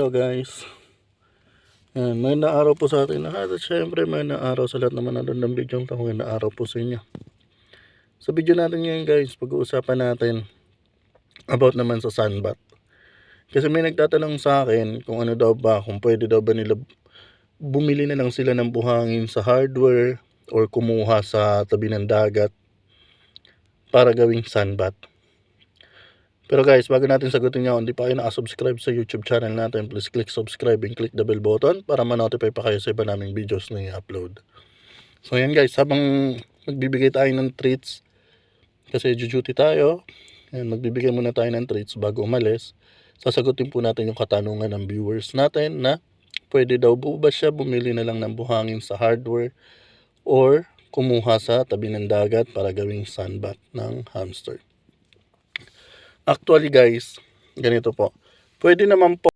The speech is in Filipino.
Hello guys, may naaraw po sa atin lahat at syempre may naaraw sa lahat naman natin ng video ito, may naaraw po sa inyo. Sa video natin ngayon guys, pag-uusapan natin about naman sa sunbat. Kasi may nagtatanong sa akin kung ano daw ba, kung pwede daw ba nila bumili na lang sila ng buhangin sa hardware or kumuha sa tabi ng dagat para gawing sunbat. Pero guys, bago natin sagutin nyo, hindi pa kayo nakasubscribe sa YouTube channel natin, please click subscribe and click the bell button para ma-notify pa kayo sa iba naming videos na i-upload. So yan guys, habang magbibigay tayo ng treats, kasi duty tayo, yan, magbibigay muna tayo ng treats bago umalis, sasagutin po natin yung katanungan ng viewers natin na pwede daw po ba siya bumili na lang ng buhangin sa hardware or kumuha sa tabi ng dagat para gawing sunbat ng hamster. Actually guys, ganito po. Pwede naman po